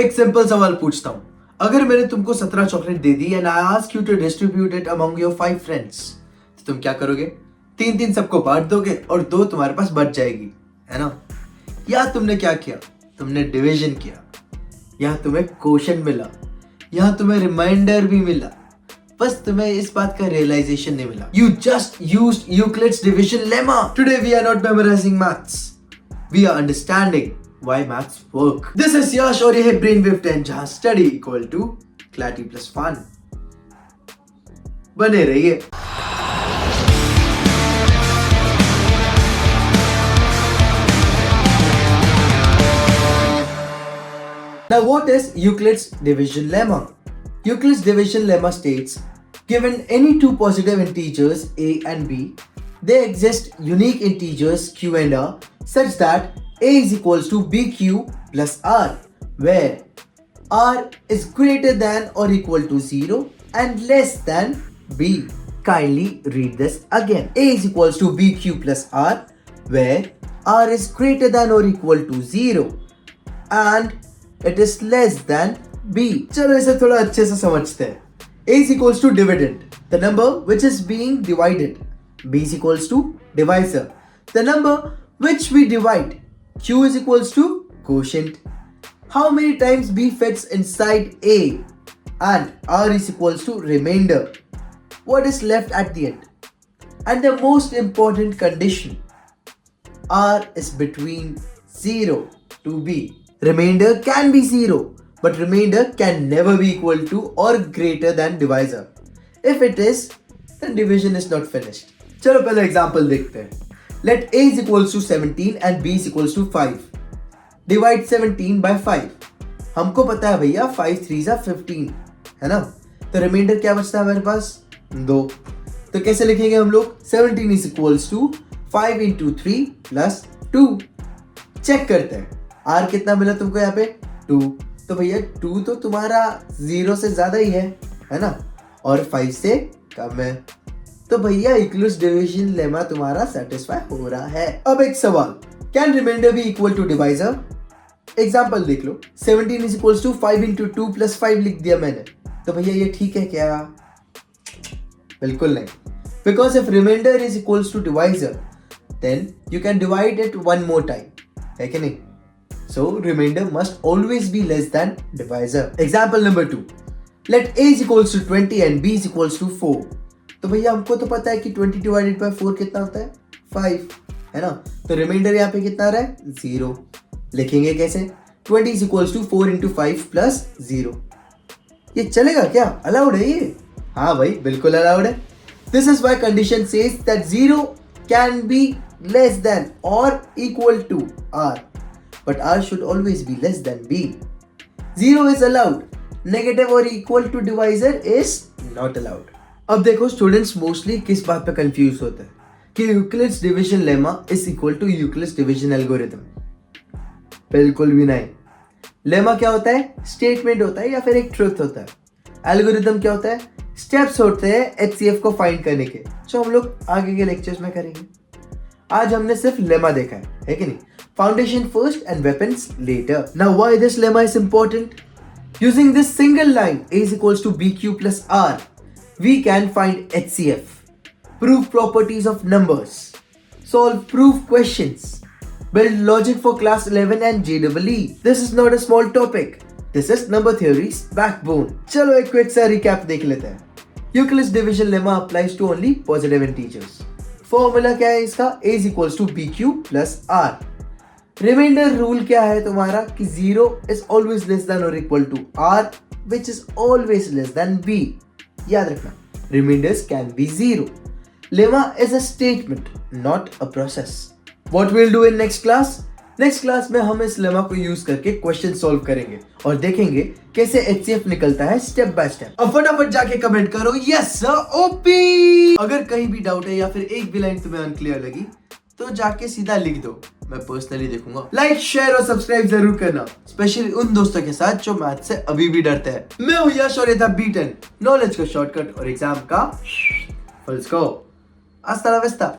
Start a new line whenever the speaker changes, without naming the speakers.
एक सिंपल सवाल पूछता हूँ, अगर मैंने तुमको 17 चॉकलेट दे दी and I ask you to distribute it among your 5 friends, तो तुम क्या करोगे? 3-3 सबको बांट दोगे और 2 तुम्हारे पास बच जाएगी, है ना? या तुमने क्या किया? तुमने डिवीजन किया, या तुम्हें क्वोशिएंट मिला, या तुम्हें रिमाइंडर भी मिला, बस तुम्हें इस बात का रियलाइजेशन नहीं मिला. You just used Euclid's division lemma. Today we are not memorizing maths. We are understanding why maths work. This is Yash और ये है Brainwave 10 जहाँ study equal to clarity plus fun. बने रहिए. Now what is Euclid's division lemma? Euclid's division lemma states, given any two positive integers a and b, they exist unique integers q and r such that a is equals to bq plus r, where r is greater than or equal to 0 and less than b. Kindly read this again. A is equals to bq plus r, where r is greater than or equal to 0 and it is less than b. चलो इसे थोड़ा अच्छे से समझते हैं. A is equals to dividend, the number which is being divided. B is equals to divisor, the number which we divide. Q is equals to quotient, how many times B fits inside A, and R is equals to remainder, what is left at the end. And the most important condition, R is between 0 to B. Remainder can be 0, but remainder can never be equal to or greater than divisor. If it is, then division is not finished. चलो पहले example देखते हैं. Let a is equals to 17 and b is equals to 5. Divide 17 by 5. हमको पता है भैया 5 3s are 15, है ना? तो रिमाइंडर क्या बचता है हमारे पास? 2. तो कैसे लिखेंगे हम लोग? 17 is equals to 5 into 3 plus 2. Check करते हैं. R कितना मिला तुमको यहाँ पे? 2. तो भैया 2 तो तुम्हारा 0 से ज्यादा ही है ना? और 5 से कम है. तो भैया यूक्लिड्स डिवीजन लेमा तुम्हारा सेटिस्फाई हो रहा है. अब एक सवाल, can remainder be equal to divisor? Example देख लो. 17 is equals to 5 into 2 plus 5 लिख दिया मैंने. तो भैया ये ठीक है क्या? बिल्कुल नहीं. Because if remainder is equals to divisor then you can divide it one more time, है कि नहीं? So remainder must always be less than divisor. Example number 2. Let a is equals to 20 and b is equals to 4. तो भैया हमको तो पता है कि 20 divided by 4 कितना होता है? 5, है ना? तो रिमाइंडर यहाँ पे कितना आ रहा है? 0. लिखेंगे कैसे? 20 is equals to 4 into 5 plus 0. ये चलेगा क्या? अलाउड है ये? हाँ भाई बिल्कुल अलाउड है. This is why condition says that 0 can be less than or equal to r. But R should always be less than B. 0 is allowed. Negative or equal to divisor is not allowed. अब देखो students mostly किस बात पे confuse होते हैं कि Euclid's division lemma is equal to Euclid's division algorithm. बिल्कुल भी नहीं. लेमा क्या होता है? स्टेटमेंट होता है या फिर एक ट्रुथ होता है. एल्गोरिथम क्या होता है? स्टेप्स होते हैं एचसीएफ को फाइंड करने के, जो हम लोग आगे के लेक्चर्स में करेंगे. आज हमने सिर्फ लेमा देखा है कि नहीं? Foundation first and weapons later. Now why this lemma is important? Using this single line a is equals to bq plus r, we can find HCF, prove properties of numbers, solve proof questions, build logic for class 11 and JEE. This is not a small topic. This is number theory's backbone. चलो एक quick सा recap देख लेते हैं. Euclid's division lemma applies to only positive integers. Formula क्या है इसका? a is equals to bq plus r. Remainder rule क्या है तुम्हारा कि 0 is always less than or equal to r, which is always less than b. याद रखना, remainders can be 0. Lemma is a statement, not a process. What we'll do in next class? Next class में हम इस lemma को use करके question solve करेंगे और देखेंगे कैसे एचसीएफ निकलता है स्टेप बाय स्टेप. अब फटाफट जाके कमेंट करो यस सर ओपी. अगर कहीं भी डाउट है या फिर एक भी लाइन तुम्हें अनक्लियर लगी तो जाके सीधा लिख दो, मैं पर्सनली देखूंगा. लाइक शेयर और सब्सक्राइब जरूर करना, स्पेशली उन दोस्तों के साथ जो मैथ से अभी भी डरते हैं. मैं हूं यश और ये था B10, नॉलेज का शॉर्टकट और एग्जाम का फुल स्कोप. हasta la vista.